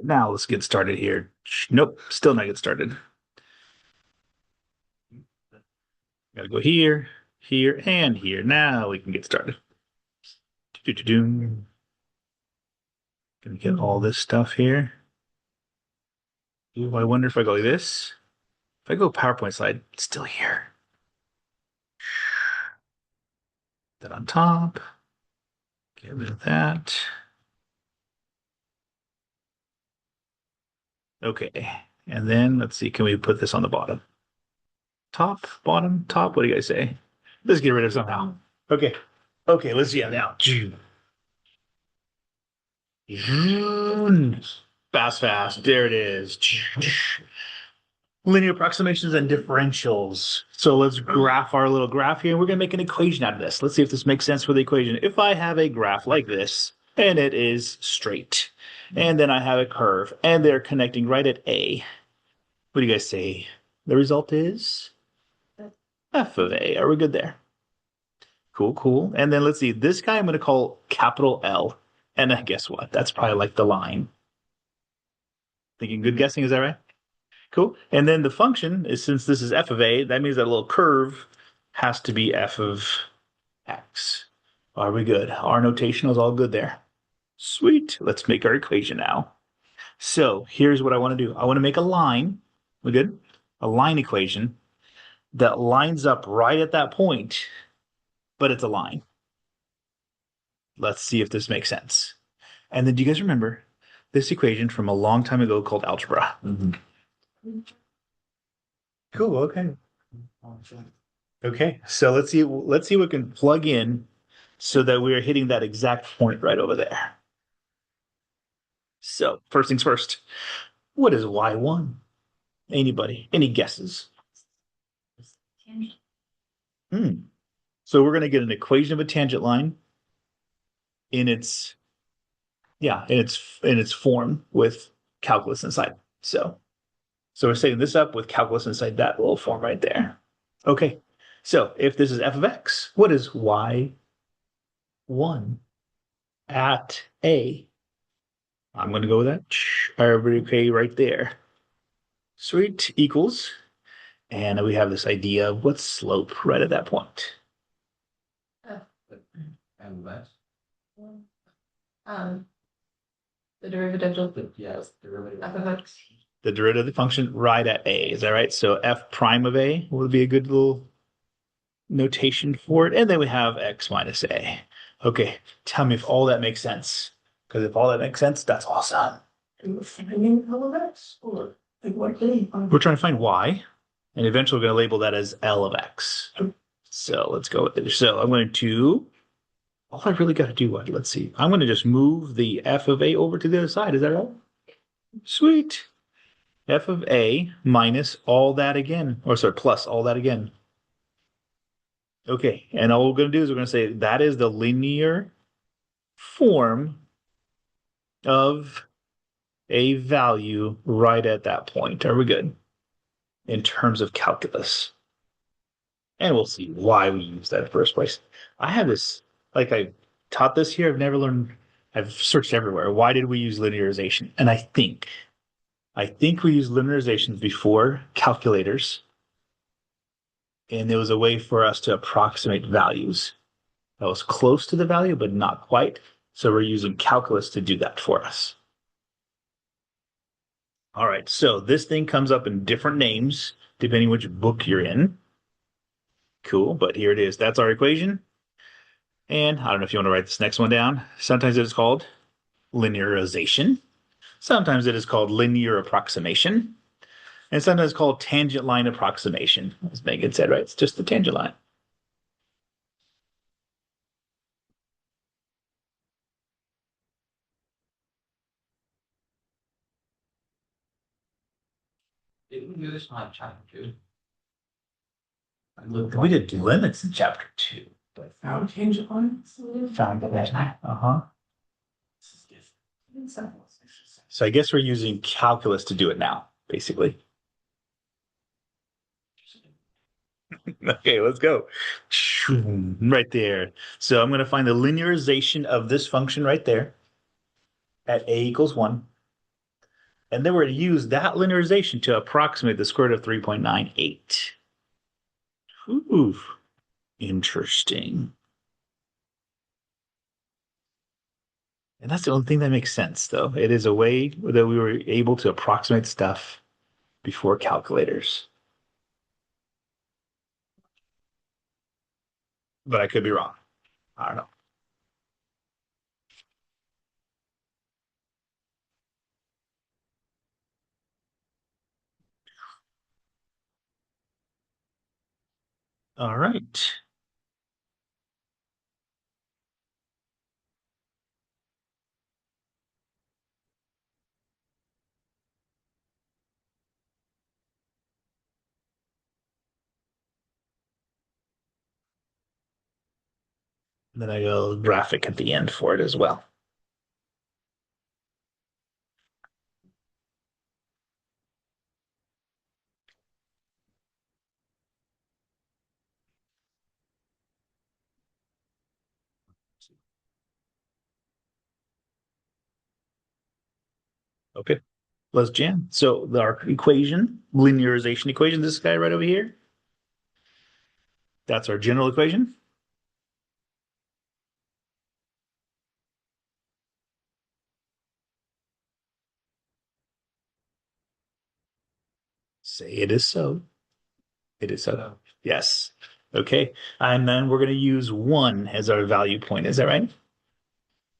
Now let's get started here. Nope, still not get started. Gotta go here, here, and here. Now we can get started. Do-do-do-do. Gonna get all this stuff here. Ooh, I wonder if I go like this. If I go PowerPoint slide, it's still here. That on top. Get rid of that. Okay. And then let's see, can we put this on the bottom? Top, bottom, top? What do you guys say? Let's get rid of somehow. Okay. Okay, let's see now. Fast, fast. There it is. Linear approximations and differentials. So let's graph our little graph here. We're going to make an equation out of this. Let's see if this makes sense for the equation. If I have a graph like this, and it is straight, and then I have a curve, and they're connecting right at A, what do you guys say? The result is f of A. Are we good there? Cool, cool. And then let's see. This guy I'm going to call capital L. And guess what? That's probably like the line. Thinking good guessing, is that right? Cool. And then the function is, since this is f of a, that means that little curve has to be f of x. Are we good? Our notation is all good there. Sweet. Let's make our equation now. So here's what I want to do. I want to make a line. We good? A line equation that lines up right at that point, but it's a line. Let's see if this makes sense. And then do you guys remember this equation from a long time ago called algebra? Cool. Okay. Okay. So let's see what we can plug in so that we're hitting that exact point right over there. So first things first, what is y1? Anybody? Any guesses? So we're going to get an equation of a tangent line in its form with calculus inside. So we're setting this up with calculus inside that little form right there. Okay. So if this is f of x, what is y1 at a? I'm going to go with that. Everybody okay right there. Sweet, equals. And we have this idea of what's slope right at that point. And less. Um, the derivative of f of x. The derivative of the function right at a. Is that right? So f prime of a would be a good little notation for it. And then we have x minus a. Okay, tell me if all that makes sense. Because if all that makes sense, that's awesome. We're trying to find y, and eventually we're going to label that as L of x. So let's go with it. So I'm going to, all I really got to do, let's see. I'm going to just move the f of a over to the other side. Is that right? Sweet. F of a minus all that again, or sorry, plus all that again. Okay, and all we're going to do is we're going to say that is the linear form of a value right at that point. Are we good? In terms of calculus. And we'll see why we use that in the first place. I have this, like I taught this here, I've searched everywhere. Why did we use linearization? And I think we used linearizations before calculators. And there was a way for us to approximate values that was close to the value, but not quite. So we're using calculus to do that for us. All right, so this thing comes up in different names, depending which book you're in. Cool, but here it is. That's our equation. And I don't know if you want to write this next one down. Sometimes it is called linearization. Sometimes it is called linear approximation. And sometimes it's called tangent line approximation. As Megan said, right? It's just the tangent line. Didn't we do this on chapter 2? We did limits in chapter 2. But found tangent lines? Found that. Uh-huh. So I guess we're using calculus to do it now, basically. Okay, let's go. Right there. So I'm going to find the linearization of this function right there at a equals 1. And then we're going to use that linearization to approximate the square root of 3.98. Ooh, interesting. And that's the only thing that makes sense, though. It is a way that we were able to approximate stuff before calculators. But I could be wrong. I don't know. All right. And then I go graphic at the end for it as well. Okay, let's jam. So our equation, linearization equation, this guy right over here, that's our general equation. Say it is so. It is so. Yes. Okay. And then we're going to use 1 as our value point. Is that right?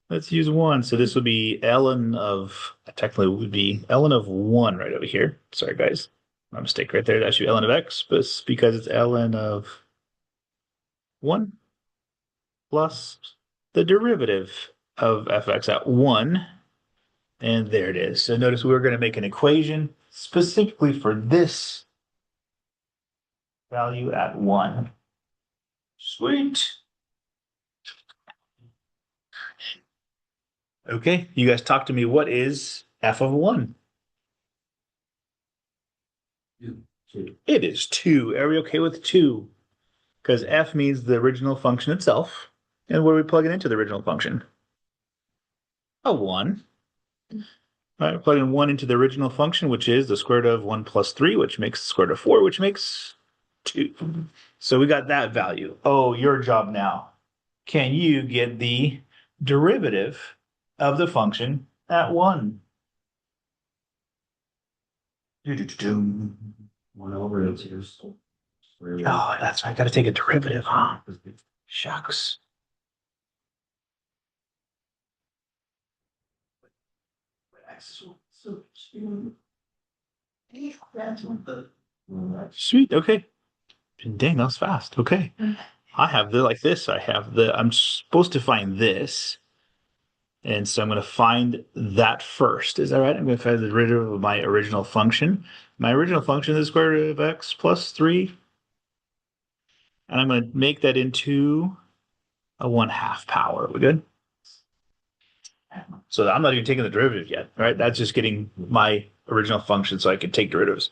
Let's use 1. So this would be ln of, technically would be ln of 1 right over here. Sorry, guys. My mistake right there. That should be ln of x, but it's because it's ln of 1 plus the derivative of fx at 1. And there it is. So notice we're going to make an equation specifically for this value at 1. Sweet. Okay, you guys talk to me. What is f of 1? It is 2. Are we okay with 2? Because f means the original function itself. And what are we plugging into the original function? A 1. All right, plugging 1 into the original function, which is the square root of 1 plus 3, which makes the square root of 4, which makes 2. So we got that value. Oh, your job now. Can you get the derivative of the function at 1? Do-do-do-do. 1 over it's here. Oh, that's right. I got to take a derivative, huh? Shucks. Sweet. Okay. Dang, that was fast. Okay. I have the like this. I'm supposed to find this. And so I'm going to find that first. Is that right? I'm going to find the derivative of my original function. My original function is the square root of x plus 3. And I'm going to make that into a 1/2 power. We good? So I'm not even taking the derivative yet, right? That's just getting my original function so I can take derivatives.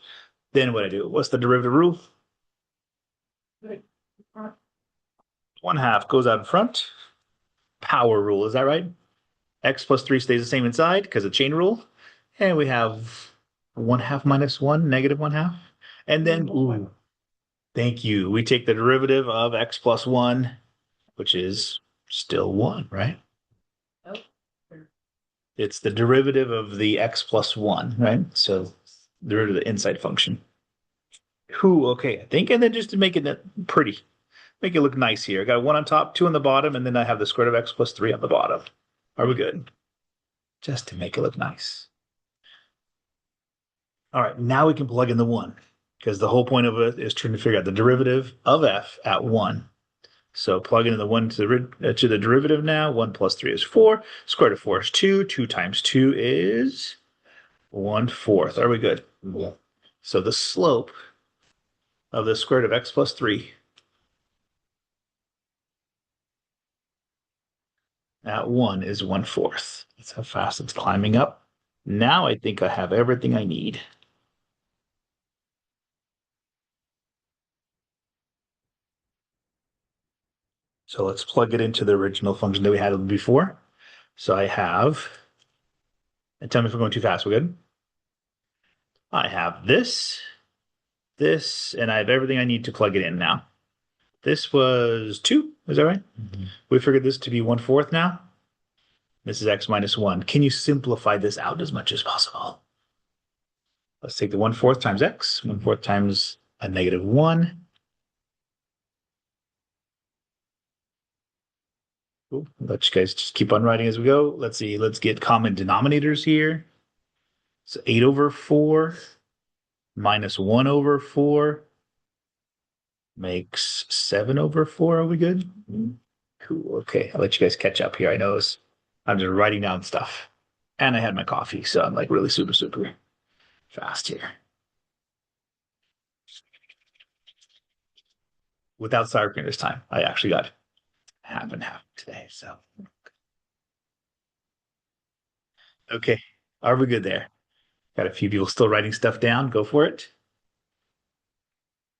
Then what I do? What's the derivative rule? 1/2 goes out in front. Power rule, is that right? X plus 3 stays the same inside because of chain rule. And we have 1/2 minus 1, negative 1/2. And then, ooh, thank you. We take the derivative of x plus 1, which is still 1, right? It's the derivative of the x plus 1, right? So derivative of the inside function. Ooh, okay, I think, and then just to make it pretty, make it look nice here. I got 1 on top, 2 on the bottom, and then I have the square root of x plus 3 on the bottom. Are we good? Just to make it look nice. All right, now we can plug in the 1 because the whole point of it is trying to figure out the derivative of f at 1. So plug in the 1 to the derivative now. 1 plus 3 is 4. Square root of 4 is 2. 2 times 2 is 1/4. Are we good? Yeah. So the slope of the square root of x plus 3 at 1 is 1/4. That's how fast it's climbing up. Now I think I have everything I need. So let's plug it into the original function that we had before. So I have, and tell me if I'm going too fast. We're good? I have this, and I have everything I need to plug it in now. This was 2, is that right? We figured this to be 1/4 now. This is x minus 1. Can you simplify this out as much as possible? Let's take the 1/4 times x, 1/4 times a negative 1. Cool. Let you guys just keep on writing as we go. Let's see. Let's get common denominators here. So 8/4 minus 1/4 makes 7/4. Are we good? Cool. Okay. I'll let you guys catch up here. I know I'm just writing down stuff. And I had my coffee, so I'm like really super fast here. Without sour cream this time. I actually got half and half today. So okay. Are we good there? Got a few people still writing stuff down. Go for it.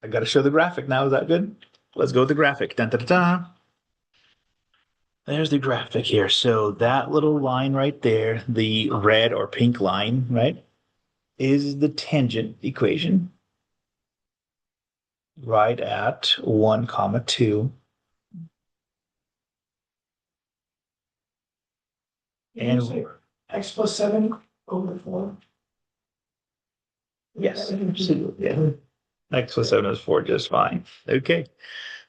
I got to show the graphic now. Is that good? Let's go with the graphic. Dun, dun, dun, dun. There's the graphic here. So that little line right there, the red or pink line, right, is the tangent equation right at 1, 2. And X plus 7/4. yes, absolutely. Yeah. X plus 7 is 4, just fine. Okay.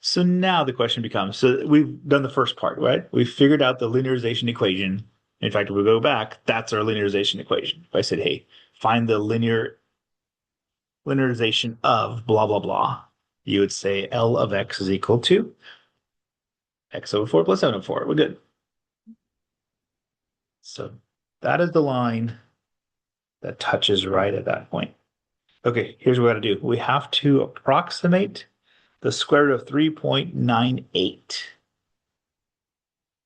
So now the question becomes, so we've done the first part, right? We figured out the linearization equation. In fact, if we go back, that's our linearization equation. If I said, hey, find the linearization of blah, blah, blah, you would say L of X is equal to x/4 plus 7/4. We're good. So that is the line that touches right at that point. Okay, here's what we got to do. We have to approximate the square root of 3.98.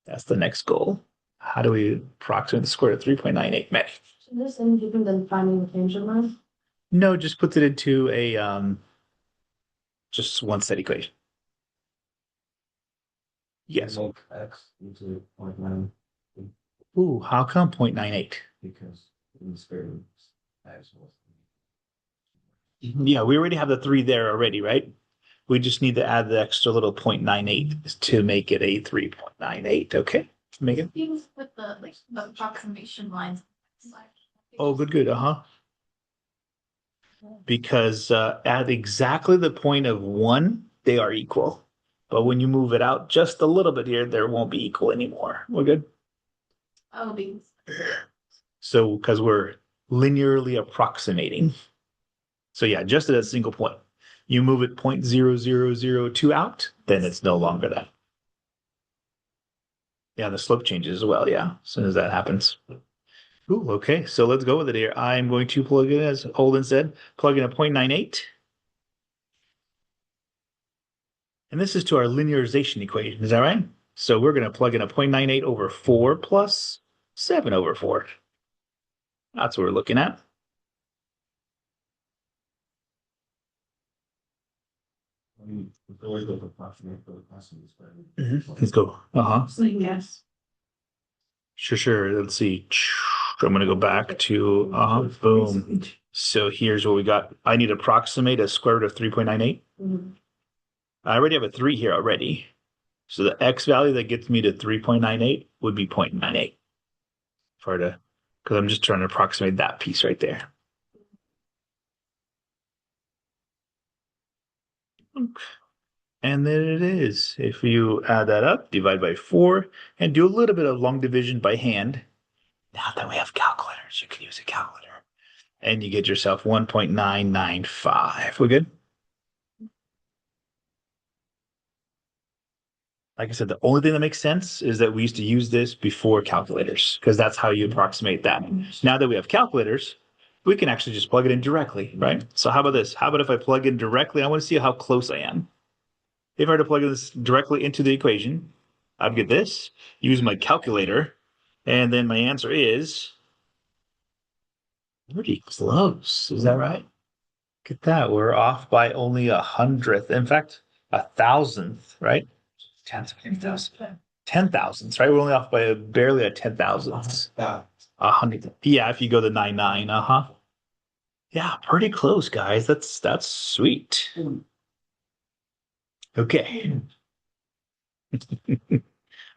That's the next goal. How do we approximate the square root of 3.98? Matt? So this any different than finding the tangent line? No, just puts it into a just one set equation. Yes. Make X into 0.9 Ooh, how come 0.98? because in the square root X was. Yeah, we already have the 3 there already, right? We just need to add the extra little 0.98 to make it a 3.98. Okay, make it. Things with the approximation lines. Oh, good. Uh-huh. Because at exactly the point of 1, they are equal. But when you move it out just a little bit here, there won't be equal anymore. We're good? Oh, because So, because we're linearly approximating. So yeah, just at a single point. You move it 0.0002 out, then it's no longer that. Yeah, the slope changes as well, yeah, as soon as that happens. Ooh, okay, so let's go with it here. I'm going to plug in, as Holden said, plug in a 0.98. And this is to our linearization equation, is that right? So we're going to plug in a 0.98 over 4 plus 7/4. That's what we're looking at. Let's go. Uh-huh. So yes. Sure. Let's see. I'm going to go back to, boom. So here's what we got. I need to approximate a square root of 3.98. Mhm. I already have a 3 here already. So the x value that gets me to 3.98 would be 0.98. Because I'm just trying to approximate that piece right there. And then it is. If you add that up, divide by 4, and do a little bit of long division by hand. Now that we have calculators, you can use a calculator. And you get yourself 1.995. We good? Like I said, the only thing that makes sense is that we used to use this before calculators, because that's how you approximate that. Now that we have calculators, we can actually just plug it in directly, right? So how about this? How about if I plug in directly? I want to see how close I am. If I were to plug this directly into the equation, I'd get this, use my calculator, and then my answer is pretty close. Is that right? Look at that. We're off by only 100th. In fact, 1,000th, right? 10,000ths, right? We're only off by barely a 10,000th. 100th. Yeah, if you go to 99, uh-huh. Yeah, pretty close, guys. That's sweet. Okay.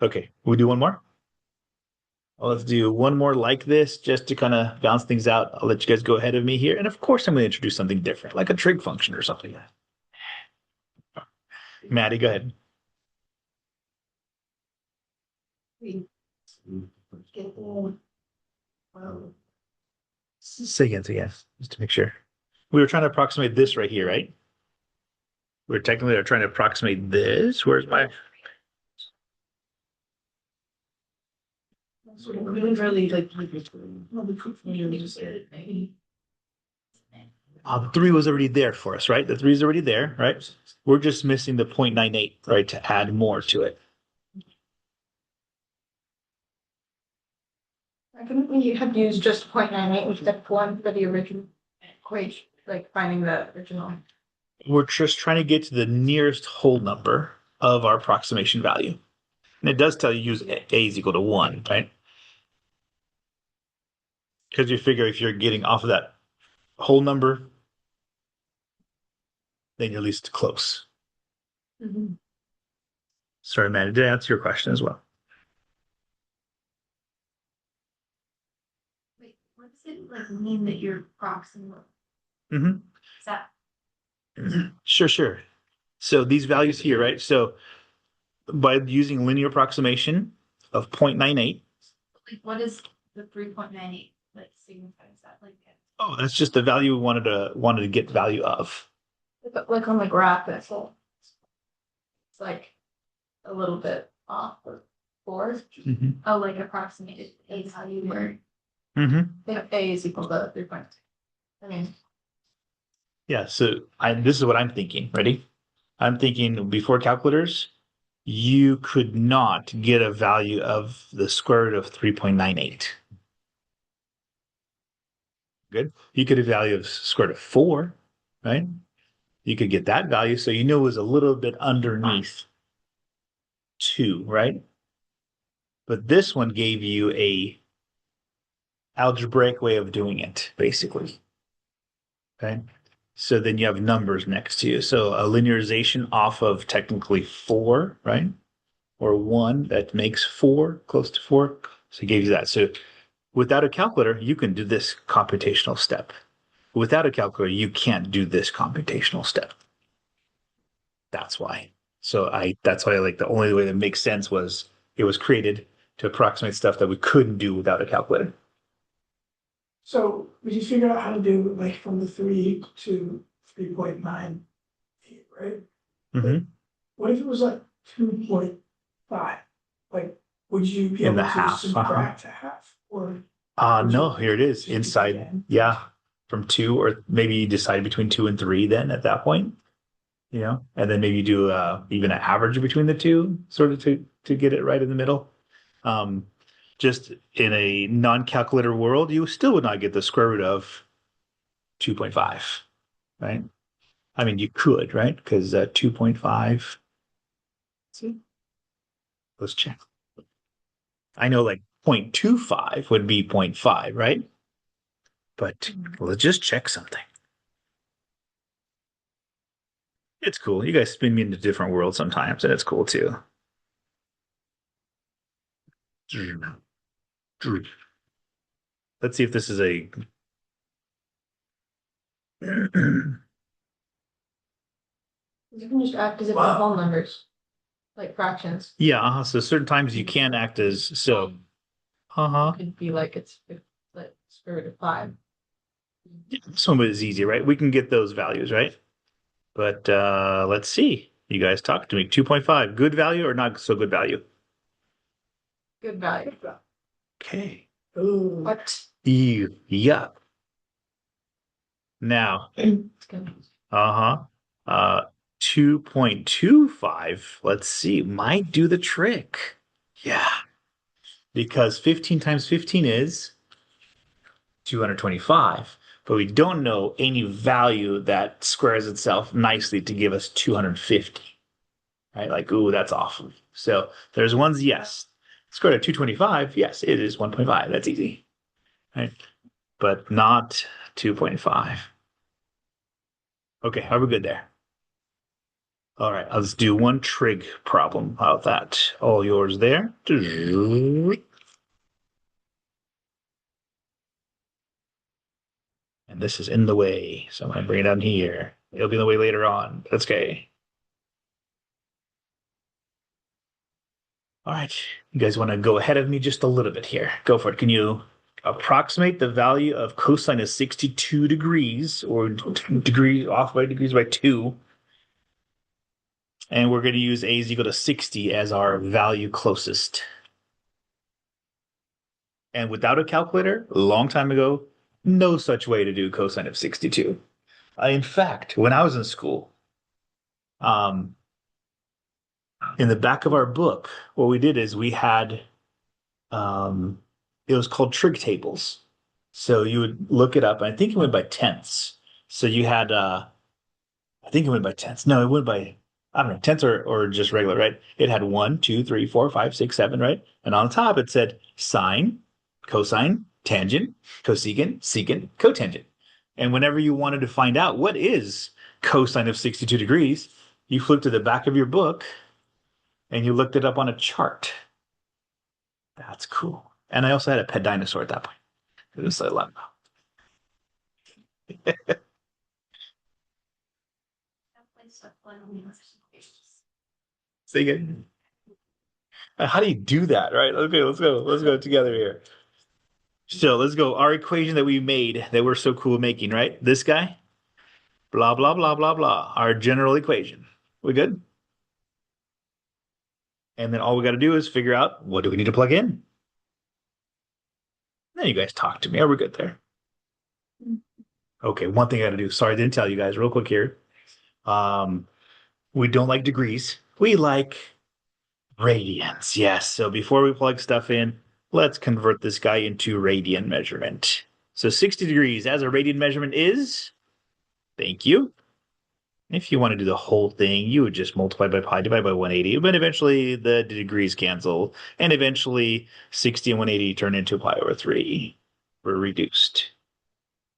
Okay, we do one more. Well, let's do one more like this just to kind of balance things out. I'll let you guys go ahead of me here. And of course, I'm going to introduce something different, like a trig function or something. Maddie, go ahead. We get the, well, Say again, just to make sure. We were trying to approximate this right here, right? We're technically trying to approximate this. Where's my... We didn't really like. The 3 was already there for us, right? The 3 is already there, right? We're just missing the 0.98, right, to add more to it. I couldn't we have used just 0.98 with step one for the original equation, like finding the original. We're just trying to get to the nearest whole number of our approximation value. And it does tell you use a is equal to 1, right? Because you figure if you're getting off of that whole number, then you're at least close. Mm-hmm. Sorry, Maddie, did I answer your question as well? wait, what does it like mean that you're proximate? Mm-hmm. Is that Sure. So these values here, right? So by using linear approximation of 0.98, like what is the 3.98 like signify? Is that like oh, that's just the value we wanted to get value of. Like on the graph, it's like a little bit off or 4. Mm-hmm. oh like approximated a value where Mm-hmm. If A is equal to 3.2. I mean, Yeah, so this is what I'm thinking. Ready? I'm thinking before calculators, you could not get a value of the square root of 3.98. Good. You could have a value of square root of 4, right? You could get that value, so you know it was a little bit underneath 2, right? But this one gave you a algebraic way of doing it, basically. Okay. So then you have numbers next to you. So a linearization off of technically 4, right? Or 1 that makes 4, close to 4. So it gave you that. So without a calculator, you can do this computational step. Without a calculator, you can't do this computational step. That's why. That's why like the only way that makes sense was it was created to approximate stuff that we couldn't do without a calculator. So we just figured out how to do like from the 3 to 3.98, right? Mm-hmm. What if it was like 2.5? Like, would you be In able the to half, subtract a half or? No, here it is. Just Inside, again? yeah, from 2, or maybe you decide between 2 and 3 then at that point, and then maybe you do even an average between the two, sort of to get it right in the middle. Just in a non-calculator world, you still would not get the square root of 2.5, right? I mean, you could, right? Because 2.5, see, let's check. I know like 0.25 would be 0.5, right? But let's just check something. It's cool. You guys spin me into different worlds sometimes, and it's cool too. Let's see if this is a. you can just act as if they're Wow. whole numbers, like fractions. Yeah, so certain times you can act as so. It could be like it's like square root of 5. Some of it is easy, right? We can get those values, right? But let's see. You guys talk to me. 2.5, good value or not so good value? Good value. Okay. Ooh. What? Yeah. Now, It's good. uh-huh. 2.25, let's see, might do the trick. Yeah. Because 15 times 15 is 225, but we don't know any value that squares itself nicely to give us 250. Right? Like, ooh, that's awful. So there's ones, yes. Square root of 225, yes, it is 1.5. That's easy. Right? But not 2.5. Okay, are we good there? All right, let's do one trig problem. How about that? All yours there. And this is in the way, so I'm gonna bring it down here. It'll be in the way later on. That's okay. All right, you guys want to go ahead of me just a little bit here? Go for it. Can you approximate the value of cosine of 62 degrees, or degree off by degrees by 2? And we're going to use a is equal to 60 as our value closest. And without a calculator, a long time ago, no such way to do cosine of 62. In fact, when I was in school, um, in the back of our book, what we did is we had um, it was called trig tables. So you would look it up, and I think it went by tenths. So you had I think it went by tenths. No, it went by, I don't know, tenths or just regular, right? It had 1, 2, 3, 4, 5, 6, 7, right? And on the top it said sine, cosine, tangent, cosecant, secant, cotangent. And whenever you wanted to find out what is cosine of 62 degrees, you flipped to the back of your book and you looked it up on a chart. That's cool. And I also had a pet dinosaur at that point. It was a lot. Say again. How do you do that? Right. Okay, let's go. Let's go together here. So let's go. Our equation that we made that we're so cool making, right? This guy, blah, blah, blah, blah, blah. Our general equation. We good? And then all we got to do is figure out what do we need to plug in? Then you guys talk to me. Are we good there? Okay, one thing I got to do. Sorry, I didn't tell you guys real quick here. Um, we don't like degrees. We like radians. Yes. So before we plug stuff in, let's convert this guy into radian measurement. So 60 degrees as a radian measurement is, thank you. If you want to do the whole thing, you would just multiply by pi, divide by 180, but eventually the degrees cancel, and eventually 60 and 180 turn into pi over 3. We're reduced.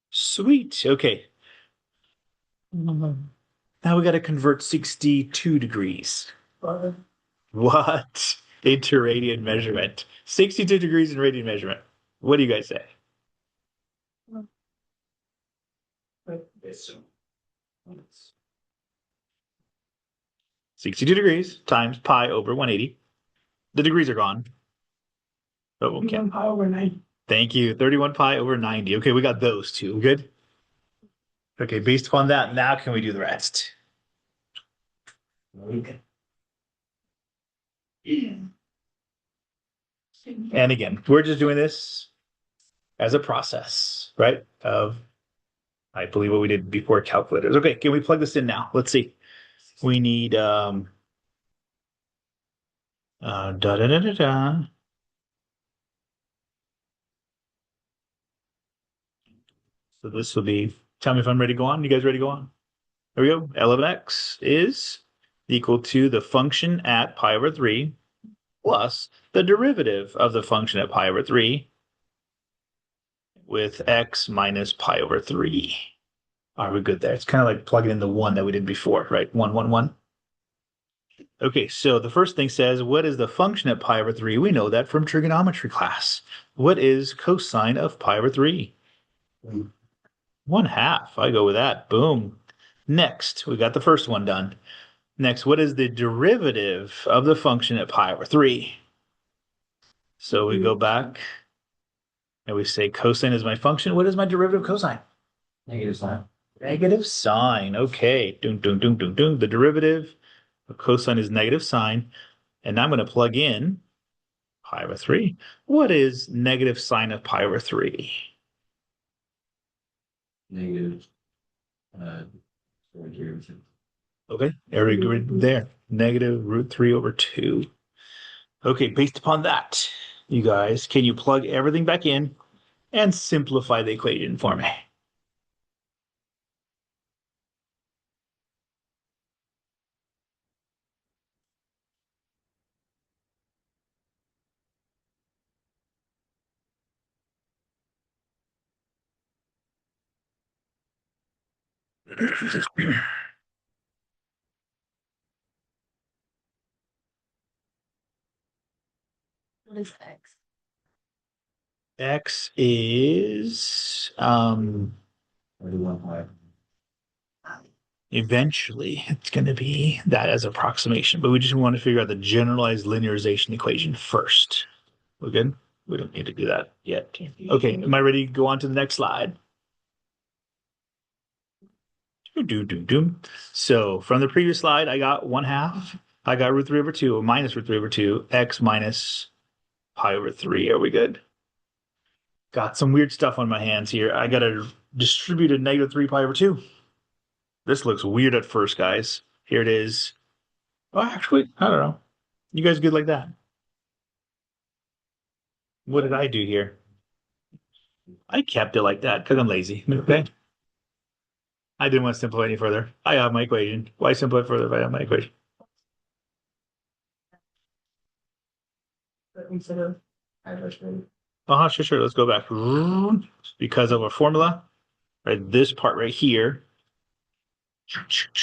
Sweet. Okay. Now we got to convert 62 degrees. What? Into radian measurement. 62 degrees in radian measurement. What do you guys say? It's 62 degrees times pi over 180. The degrees are gone. Oh, okay. 1 pi over 9. Thank you. 31 pi over 90. Okay, we got those two. Good. Okay, based upon that, now can we do the rest? And again, we're just doing this as a process, right? Of, I believe, what we did before calculators. Okay, can we plug this in now? Let's see. We need da da da da da. So this will be, tell me if I'm ready to go on. You guys ready to go on? There we go. L of x is equal to the function at pi over 3 plus the derivative of the function at pi over 3 with x minus pi over 3. Are we good there? It's kind of like plugging in the 1 that we did before, right? 1, 1, 1. Okay, so the first thing says, what is the function at pi over 3? We know that from trigonometry class. What is cosine of pi over 3? 1/2. I go with that. Boom. Next, we got the first one done. Next, what is the derivative of the function at pi over 3? So we go back and we say cosine is my function. What is my derivative of cosine? negative sign. Negative sine. Okay. Doom, doom, doom, doom, doom. The derivative of cosine is negative sine. And now I'm going to plug in pi over 3. What is negative sine of pi over 3? Negative. Here. Okay. Every grid there. Negative root 3 over 2. Okay. Based upon that, you guys, can you plug everything back in and simplify the equation for me? What is X? X is 31 pi. eventually it's going to be that as approximation, but we just want to figure out the generalized linearization equation first. We're good? We don't need to do that yet. Okay, am I ready to go on to the next slide? So from the previous slide, I got 1/2. I got root 3 over 2, or minus root 3 over 2, x minus pi over 3. Are we good? Got some weird stuff on my hands here. I got a distributed negative 3 pi over 2. This looks weird at first, guys. Here it is. Oh, actually, I don't know. You guys good like that? What did I do here? I kept it like that because I'm lazy. Okay. I didn't want to simplify any further. I have my equation. Why simplify further if I have my equation? But instead of arbitrary. Sure. Let's go back. Because of our formula, right? This part right here.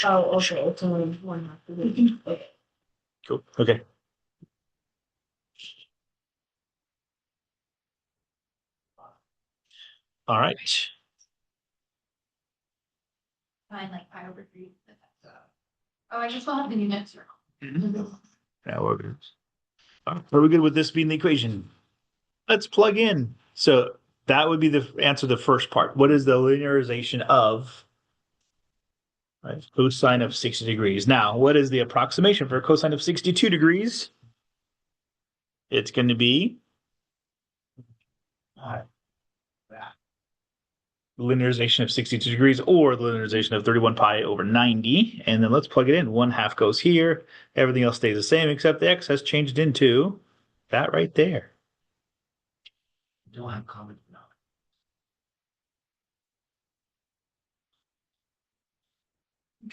Oh, okay, it's only 1/2. Okay. Cool. Okay. All right. Find like pi over 3. Oh, I guess we'll have the units wrong. Now we're good. Are we good with this being the equation? Let's plug in. So that would be the answer to the first part. What is the linearization of cosine of 60 degrees? Now, what is the approximation for cosine of 62 degrees? It's going to be linearization of 62 degrees or the linearization of 31 pi over 90. And then let's plug it in. 1/2 goes here. Everything else stays the same except the x has changed into that right there. Don't have common denominator.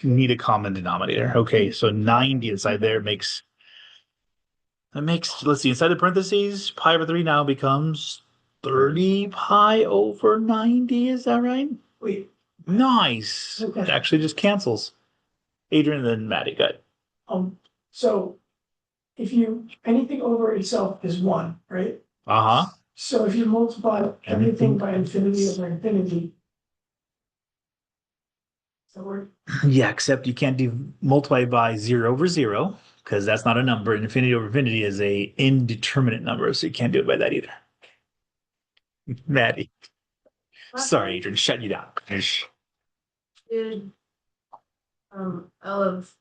Need a common denominator. Okay, so 90 inside there makes, let's see, inside the parentheses, pi over 3 now becomes 30 pi over 90. Is that right? Wait, Nice. Okay. It actually just cancels. Adrian and then Maddie, good. so if anything over itself is 1, right? Uh-huh. So if you multiply everything by infinity over infinity. Does that work? Yeah, except you can't do multiply by 0 over 0 because that's not a number. And infinity over infinity is a indeterminate number, so you can't do it by that either. Maddie. Sorry, Adrian, shut you down. Did L of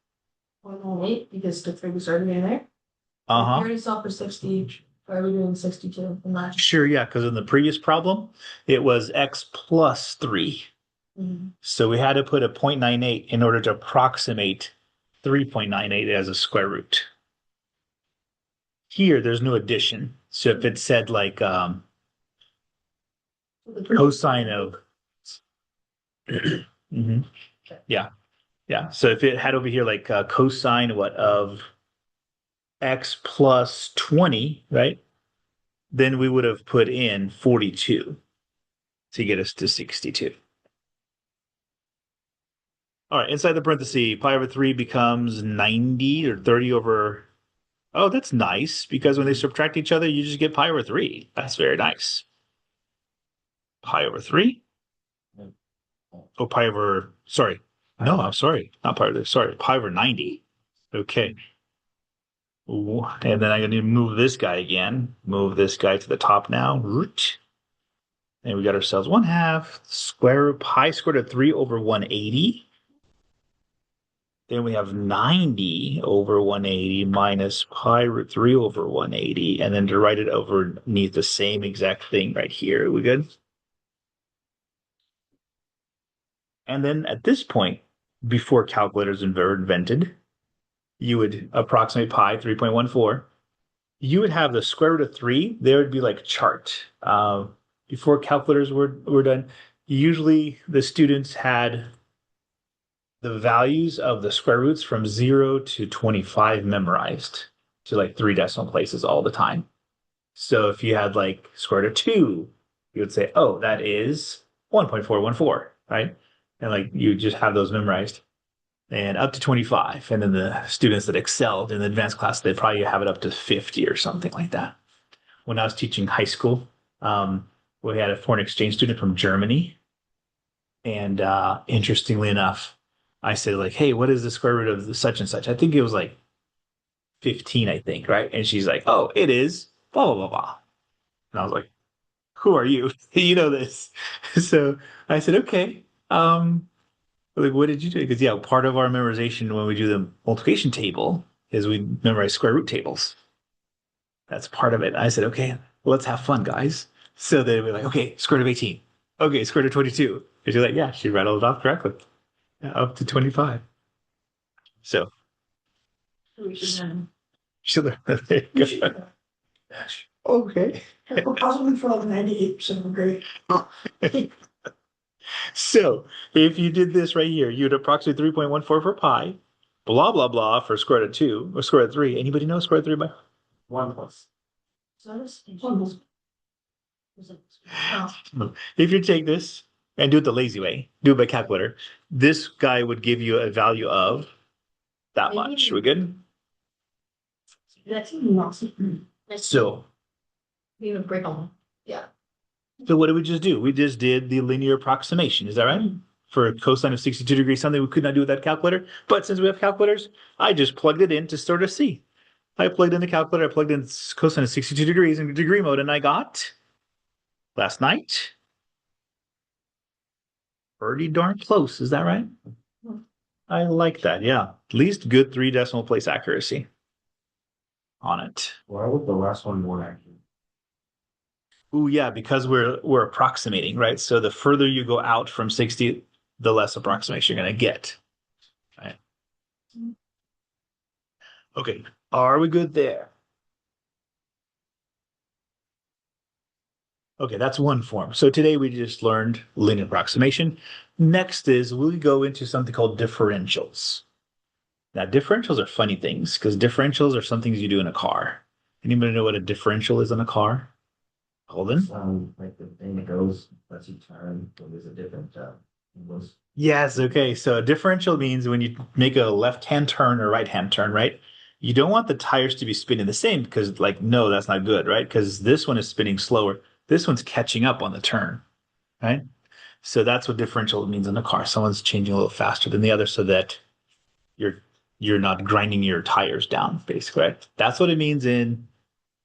118 because the 3 was already in there. We Uh-huh. already saw for 60. Why are we doing 62 from last? Sure, yeah, because in the previous problem, it was x plus 3. Mhm. So we had to put a 0.98 in order to approximate 3.98 as a square root. Here, there's no addition. So if it said like cosine of Mhm. Yeah. So if it had over here like cosine of x plus 20, right? Then we would have put in 42 to get us to 62. All right, inside the parenthesis, pi over 3 becomes 90 or 30 over. Oh, that's nice because when they subtract each other, you just get pi over 3. That's very nice. Pi over 3? Oh, pi over, sorry. No, I'm sorry. Not pi over, sorry. Pi over 90. Okay. Ooh, and then I'm going to move this guy again. Move this guy to the top now. Root. And we got ourselves 1/2 square root pi squared of 3 over 180. Then we have 90 over 180 minus pi root 3 over 180. And then to write it underneath the same exact thing right here. Are we good? And then at this point, before calculators were invented, you would approximate pi 3.14. You would have the square root of 3. There would be like chart. Before calculators were done, usually the students had the values of the square roots from 0 to 25 memorized to like 3 decimal places all the time. So if you had like square root of 2, you would say, oh, that is 1.414, right? And like you just have those memorized. And up to 25. And then the students that excelled in the advanced class, they probably have it up to 50 or something like that. When I was teaching high school, we had a foreign exchange student from Germany. And interestingly enough, I said, like, hey, what is the square root of the such and such? I think it was like 15, I think, right? And she's like, oh, it is blah, blah, blah, blah. And I was like, who are you? You know this. So I said, okay. Like, what did you do? Because, yeah, part of our memorization when we do the multiplication table is we memorize square root tables. That's part of it. I said, okay, let's have fun, guys. So they were like, okay, square root of 18. Okay, square root of 22. And she's like, yeah, she rattled it off correctly. Yeah, up to 25. So We should she'll learn that. There We you should, go. Okay. or possibly for like 98% of a grade. So if you did this right here, you'd approximate 3.14 for pi, blah, blah, blah for square root of 2 or square root of 3. Anybody know square root of 3 by? 1 plus. So this is. Almost. Oh, If you take this and do it the lazy way, do it by calculator, this guy would give you a value of that much. We good? that's awesome. So, Even break on. Yeah. so what did we just do? We just did the linear approximation. Is that right? For a cosine of 62 degrees, something we could not do with that calculator. But since we have calculators, I just plugged it in to sort of see. I plugged in the calculator, I plugged in cosine of 62 degrees in degree mode, and I got last night pretty darn close. Is that right? I like that. Yeah. At least good 3 decimal place accuracy on it. Why would the last one more accurate? Ooh, yeah, because we're approximating, right? So the further you go out from 60, the less approximation you're gonna get. Right. Okay. Are we good there? Okay, that's one form. So today we just learned linear approximation. Next is we go into something called differentials. Now, differentials are funny things because differentials are some things you do in a car. Anybody know what a differential is in a car? Holden? Like the thing that goes, lets you turn, but there's a different, angles. Yes, okay. So a differential means when you make a left-hand turn or right-hand turn, right? You don't want the tires to be spinning the same because, like, no, that's not good, right? Because this one is spinning slower. This one's catching up on the turn, right? So that's what differential means in a car. Someone's changing a little faster than the other so that you're you're not grinding your tires down, basically, right? That's what it means in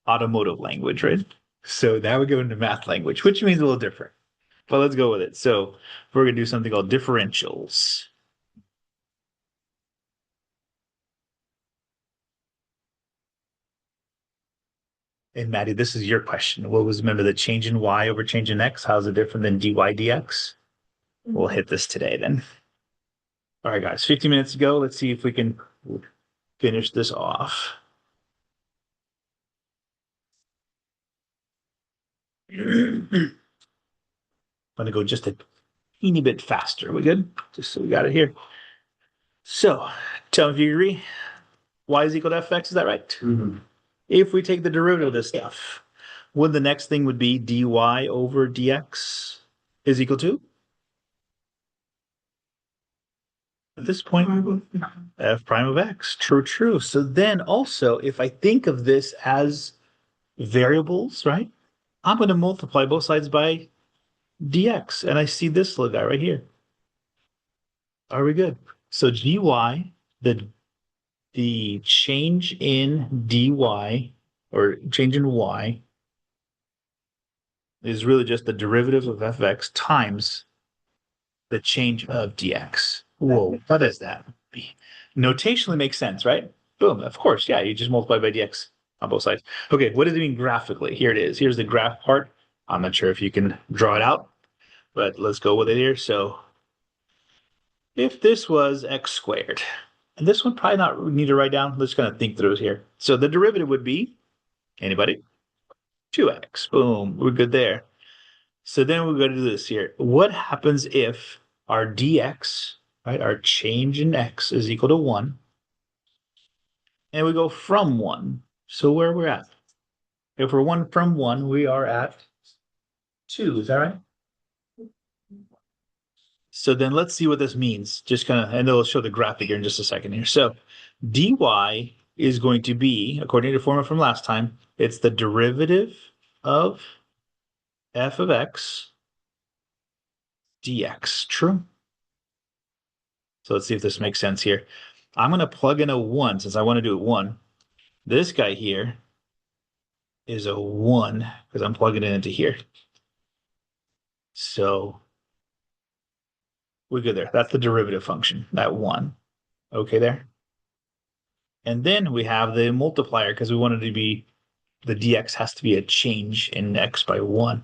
automotive language, right? So now we go into math language, which means a little different. But let's go with it. So we're going to do something called differentials. And Maddie, this is your question. What was, remember the change in y over change in x? How's it different than dy dx? We'll hit this today then. All right, guys, 15 minutes to go. Let's see if we can finish this off. I'm going to go just a teeny bit faster. We good? Just so we got it here. So tell me if you agree. Y is equal to fx, is that right? Mm-hmm. If we take the derivative of this stuff, would the next thing would be dy over dx is equal to? At this point, f prime of x. True, true. So then also, if I think of this as variables, right? I'm going to multiply both sides by dx. And I see this little guy right here. Are we good? So dy, the change in dy or change in y is really just the derivative of fx times the change of dx. Whoa, what does that mean? Notationally makes sense, right? Boom, of course, yeah, you just multiply by dx on both sides. Okay, what does it mean graphically? Here it is. Here's the graph part. I'm not sure if you can draw it out, but let's go with it here. So if this was x squared, and this one probably not need to write down. Let's kind of think through it here. So the derivative would be, anybody? 2x. Boom, we're good there. So then we're going to do this here. What happens if our dx, right, our change in x is equal to 1, and we go from 1? So where we're at? If we're 1 from 1, we are at 2. Is that right? So then let's see what this means. Just kind of, and it'll show the graphic here in just a second here. So dy is going to be, according to the formula from last time, it's the derivative of f of x dx. True. So let's see if this makes sense here. I'm going to plug in a 1 since I want to do it 1. This guy here is a 1 because I'm plugging it into here. So we're good there. That's the derivative function, that 1. Okay there. And then we have the multiplier because we wanted to be, the dx has to be a change in x by 1.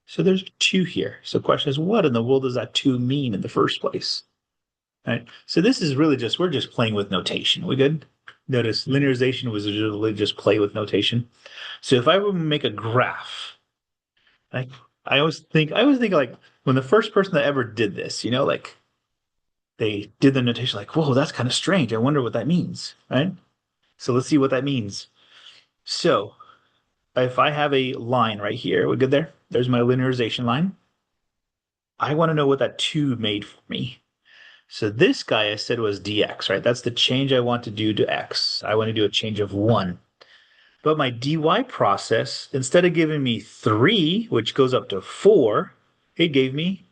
So there's 2 here. So the question is, what in the world does that 2 mean in the first place? All right. So this is really just, we're just playing with notation. We good? Notice linearization was usually just play with notation. So if I were to make a graph, like I always think like when the first person that ever did this, like they did the notation like, whoa, that's kind of strange. I wonder what that means, right? So let's see what that means. So if I have a line right here, we good there? There's my linearization line. I want to know what that 2 made for me. So this guy I said was dx, right? That's the change I want to do to x. I want to do a change of 1. But my dy process, instead of giving me 3, which goes up to 4, it gave me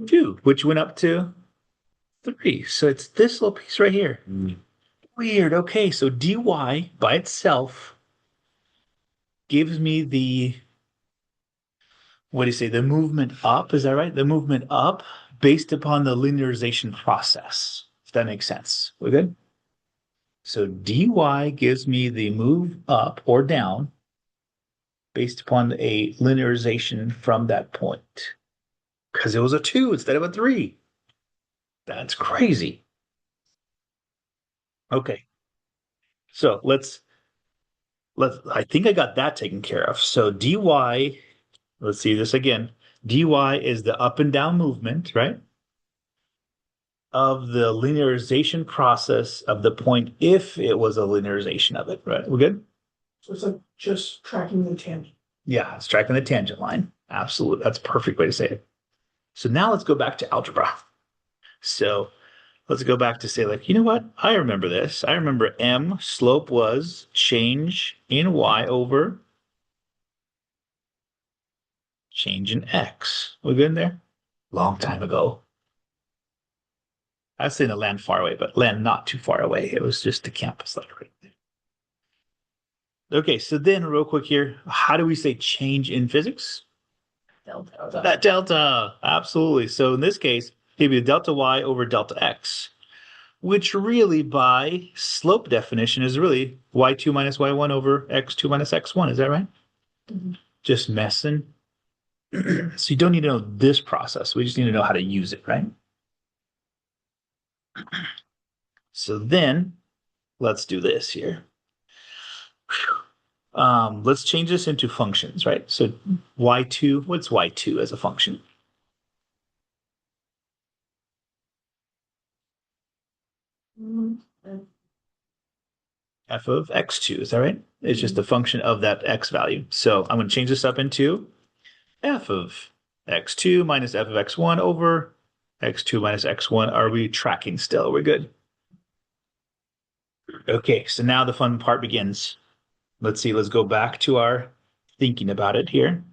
2, which went up to 3. So it's this little piece right here. Weird. Okay, so dy by itself gives me the, what do you say, the movement up, is that right? The movement up based upon the linearization process, if that makes sense. We good? So dy gives me the move up or down based upon a linearization from that point. Because it was a 2 instead of a 3. That's crazy. Okay. So I think I got that taken care of. So dy, let's see this again. Dy is the up and down movement, right? Of the linearization process of the point if it was a linearization of it, right? We're good? So it's like just tracking the tangent. Yeah, it's tracking the tangent line. Absolutely. That's a perfect way to say it. So now let's go back to algebra. So let's go back to say, like, you know what? I remember this. I remember m slope was change in y over change in x. We good in there? Long time ago. I was saying the land far away, but land not too far away. It was just the campus like right there. Okay, so then real quick here, how do we say change in physics? Delta. That delta, absolutely. So in this case, it'd be delta y over delta x, which really by slope definition is really y2 minus y1 over x2 minus x1. Is that right? Mhm. Just messing. So you don't need to know this process. We just need to know how to use it, right? So then let's do this here. Let's change this into functions, right? So y2, what's y2 as a function? Mhm. F of x2, is that right? It's just a function of that x value. So I'm going to change this up into f of x2 minus f of x1 over x2 minus x1. Are we tracking still? We're good. Okay, so now the fun part begins. Let's see, let's go back to our thinking about it here.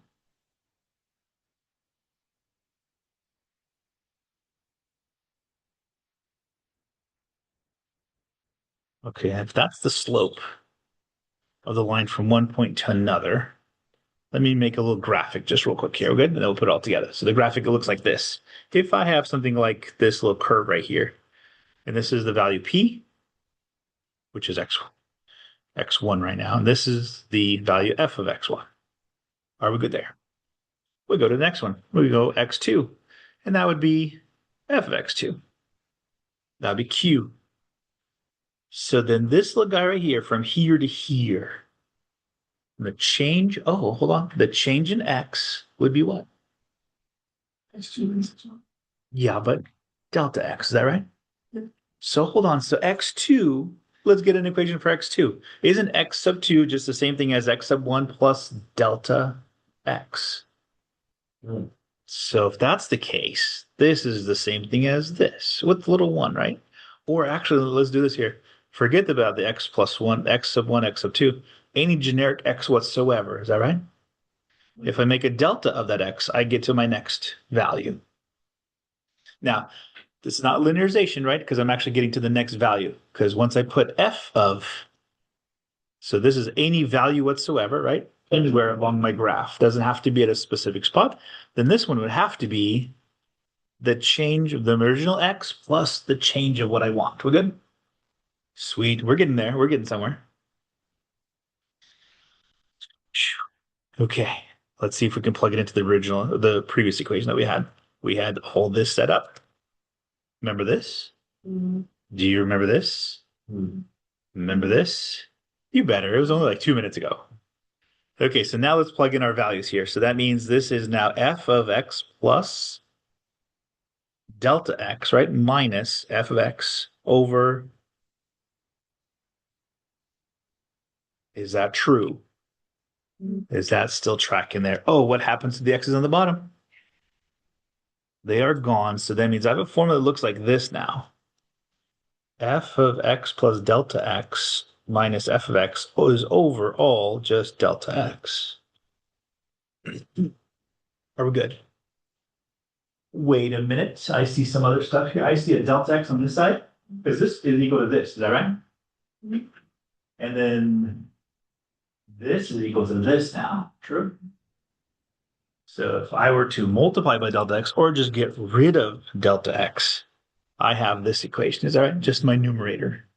Okay, if that's the slope of the line from one point to another, let me make a little graphic just real quick here. We're good? And then we'll put it all together. So the graphic looks like this. If I have something like this little curve right here, and this is the value p, which is x1 right now, and this is the value f of x1. Are we good there? We go to the next one. We go x2, and that would be f of x2. That would be q. So then this little guy right here, from here to here, the change, oh, hold on. The change in x would be what? X2 minus X1. Yeah, but delta x, is that right? Yeah. So hold on. So x2, let's get an equation for x2. Isn't x sub 2 just the same thing as x sub 1 plus delta x? Hmm. So if that's the case, this is the same thing as this with the little one, right? Or actually, let's do this here. Forget about the x plus one, x sub one, x sub two, any generic x whatsoever. Is that right? If I make a delta of that x, I get to my next value. Now, this is not linearization, right? Because I'm actually getting to the next value. Because once I put f of, so this is any value whatsoever, right? Anywhere along my graph. Doesn't have to be at a specific spot. Then this one would have to be the change of the original x plus the change of what I want. We're good? Sweet. We're getting there. We're getting somewhere. Okay. Let's see if we can plug it into the previous equation that we had. We had all this set up. Remember this? Mhm. Do you remember this? Hmm. Remember this? You better. It was only like 2 minutes ago. Okay, so now let's plug in our values here. So that means this is now f of x plus delta x, right? Minus f of x over. Is that true? Is that still tracking there? Oh, what happens to the x's on the bottom? They are gone. So that means I have a formula that looks like this now. F of x plus delta x minus f of x is overall just delta x. Are we good? Wait a minute. I see some other stuff here. I see a delta x on this side. Because this is equal to this. Is that right? Mhm. And then this is equal to this now. True. So if I were to multiply by delta x or just get rid of delta x, I have this equation. Is that right? Just my numerator.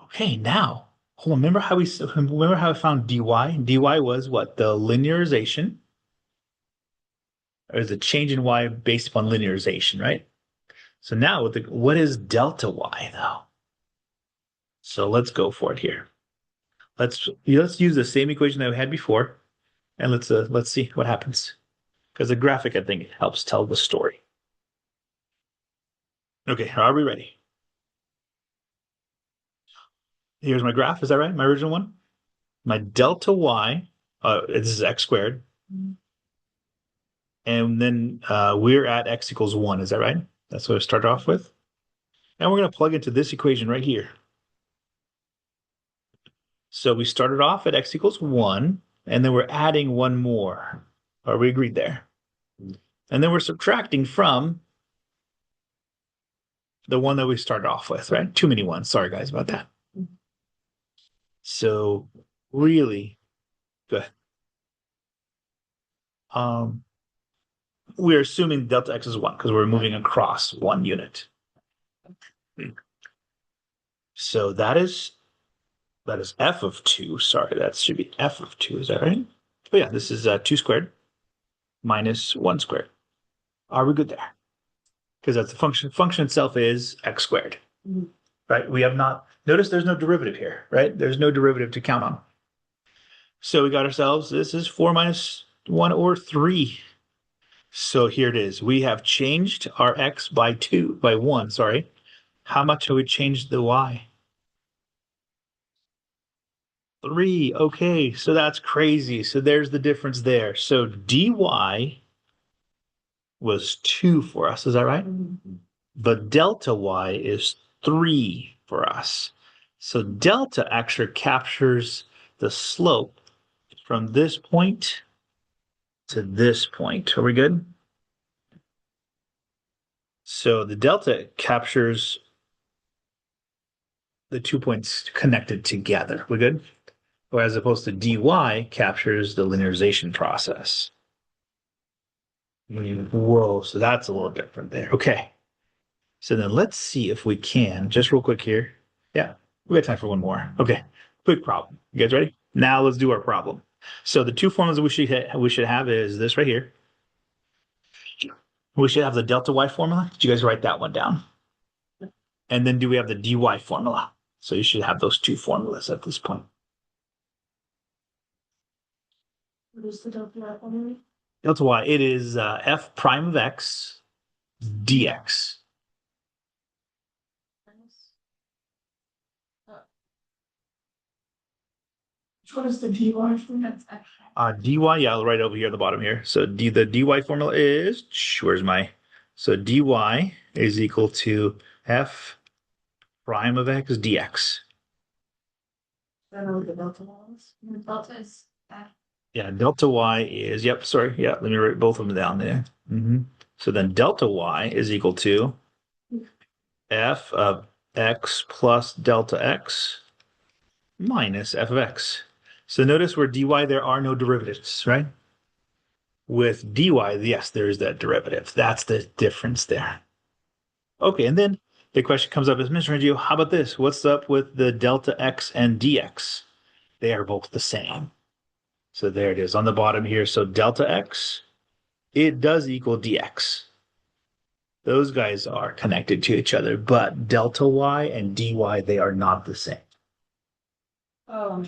Okay, now hold on. Remember how I found dy? dy was what? The linearization, or the change in y based upon linearization, right? So now what is delta y though? So let's go for it here. Let's use the same equation that we had before, and let's see what happens. Because the graphic, I think, helps tell the story. Okay, are we ready? Here's my graph. Is that right? My original one? My delta y, this is x squared. And then we're at x equals 1. Is that right? That's what I started off with. And we're going to plug into this equation right here. So we started off at x equals 1, and then we're adding one more. Are we agreed there? And then we're subtracting from the one that we started off with, right? Too many ones. Sorry, guys, about that. So really good. We're assuming delta x is 1 because we're moving across 1 unit. So that is f of 2. Sorry, that should be f of 2. Is that right? Oh yeah, this is 2 squared minus 1 squared. Are we good there? Because that's the function. Function itself is x squared. Mhm. Right? We have not notice there's no derivative here, right? There's no derivative to count on. So we got ourselves, this is 4 minus 1 or 3. So here it is. We have changed our x by 1, sorry. How much have we changed the y? 3. Okay, so that's crazy. So there's the difference there. So dy was 2 for us, is that right? But delta y is 3 for us. So delta actually captures the slope from this point to this point. Are we good? So the delta captures the 2 points connected together. We good? Or as opposed to dy captures the linearization process. Whoa, so that's a little different there. Okay. So then let's see if we can, just real quick here. Yeah, we got time for one more. Okay, quick problem. You guys ready? Now let's do our problem. So the two formulas that we should have is this right here. We should have the delta y formula. Did you guys write that one down? And then do we have the dy formula? So you should have those two formulas at this point. What is the delta y formula? Delta y, it is f prime of x dx. Which one is the dy from? That's extra. dy, yeah, right over here at the bottom here. So the dy formula is, where's my, so dy is equal to f prime of x dx. I don't know what the delta was. And the delta is that. Yeah, delta y is, yep, sorry, yeah, let me write both of them down there. So then delta y is equal to f of x plus delta x minus f of x. So notice where dy, there are no derivatives, right? With dy, yes, there is that derivative. That's the difference there. Okay, and then the question comes up is, Mr. Reggio, how about this? What's up with the delta x and dx? They are both the same. So there it is on the bottom here. So delta x, it does equal dx. Those guys are connected to each other, but delta y and dy, they are not the same. Oh,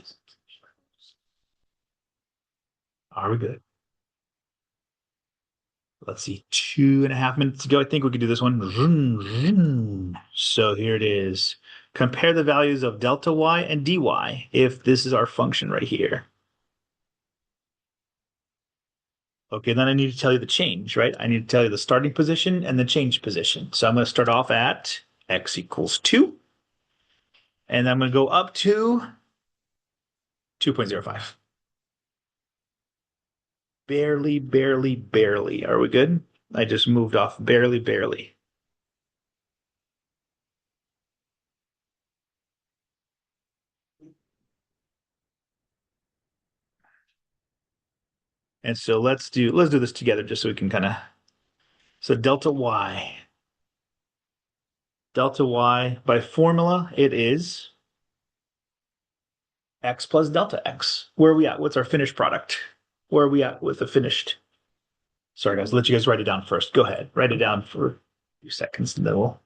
Are we good? Let's see, 2.5 minutes to go. I think we could do this one. So here it is. Compare the values of delta y and dy if this is our function right here. Okay, then I need to tell you the change, right? I need to tell you the starting position and the change position. So I'm going to start off at x equals 2. And I'm going to go up to 2.05. Barely, barely, barely. Are we good? I just moved off barely, barely. And so let's do this together just so we can kind of. So delta y. Delta y by formula, it is x plus delta x. Where are we at? What's our finished product? Where are we at with the finished? Sorry, guys, I'll let you guys write it down first. Go ahead, write it down for a few seconds, and then we'll.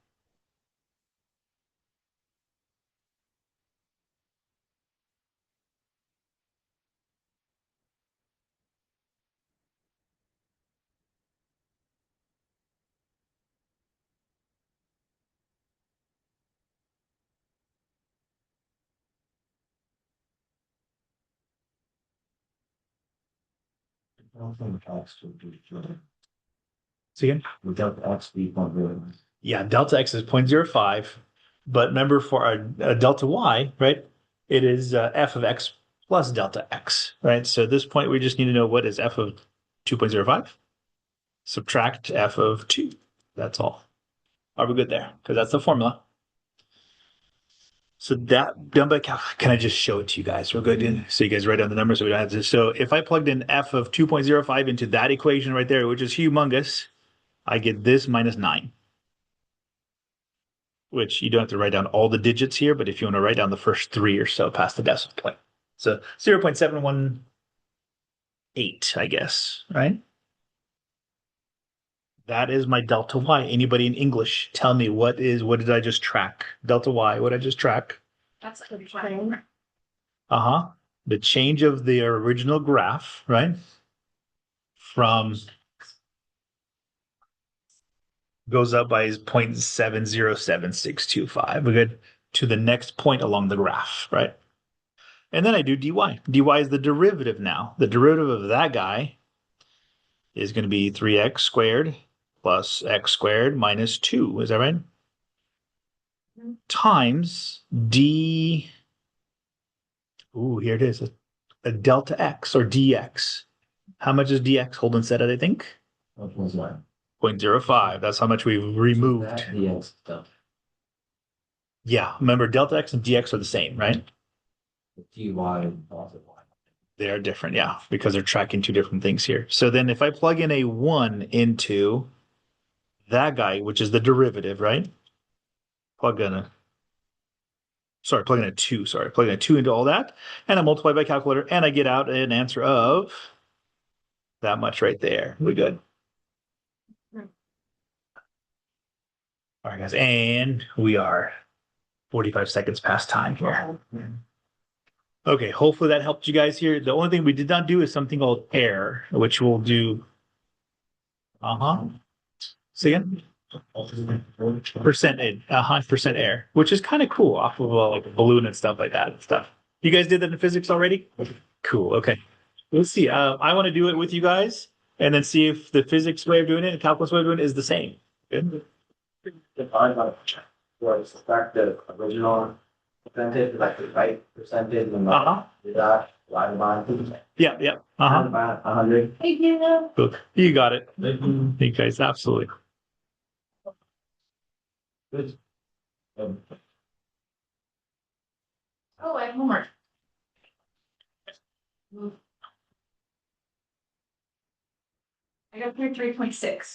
See again? Without the x be 0.05. Yeah, delta x is 0.05, but remember for our delta y, right? It is f of x plus delta x, right? So at this point, we just need to know what is f of 2.05. Subtract f of 2. That's all. Are we good there? Because that's the formula. So that done by calc, can I just show it to you guys? We're good. So you guys write down the numbers so we don't have to. So if I plugged in f of 2.05 into that equation right there, which is humongous, I get this minus 9. Which you don't have to write down all the digits here, but if you want to write down the first 3 or so past the decimal point. So 0.718, I guess, right? That is my delta y. Anybody in English, tell me what did I just track? Delta y, what did I just track? That's like a Train. Uh-huh. The change of the original graph, right? From goes up by 0.707625. We're good to the next point along the graph, right? And then I do dy. dy is the derivative now. The derivative of that guy is going to be 3x squared plus x squared minus 2. Is that right? Times d. Ooh, here it is. A delta x or dx. How much is dx? Holden said it, I think. 0.05. That's how much we've removed. That dx stuff. Yeah, remember delta x and dx are the same, right? The dy and positive y. They are different, yeah, because they're tracking two different things here. So then if I plug in a 1 into that guy, which is the derivative, right? Plug in a 2, plug in a 2 into all that, and I multiply by calculator, and I get out an answer of that much right there. We good? All right, guys, and we are 45 seconds past time here. Okay, hopefully that helped you guys here. The only thing we did not do is something called error, which we'll do. See again? Percent error, which is kind of cool off of like a balloon and stuff like that and stuff. You guys did that in physics already? Cool. Okay. Let's see. I want to do it with you guys and then see if the physics way of doing it and calculus way of doing it is the same. Good. If I got was subtract the original percentage, like the right percentage, and Uh-huh. that divided by Yeah, yeah. Uh-huh. about 100. Hey, you know. Cool. You got it. You guys, absolutely. Good. Oh, I have homework. I got 3.6.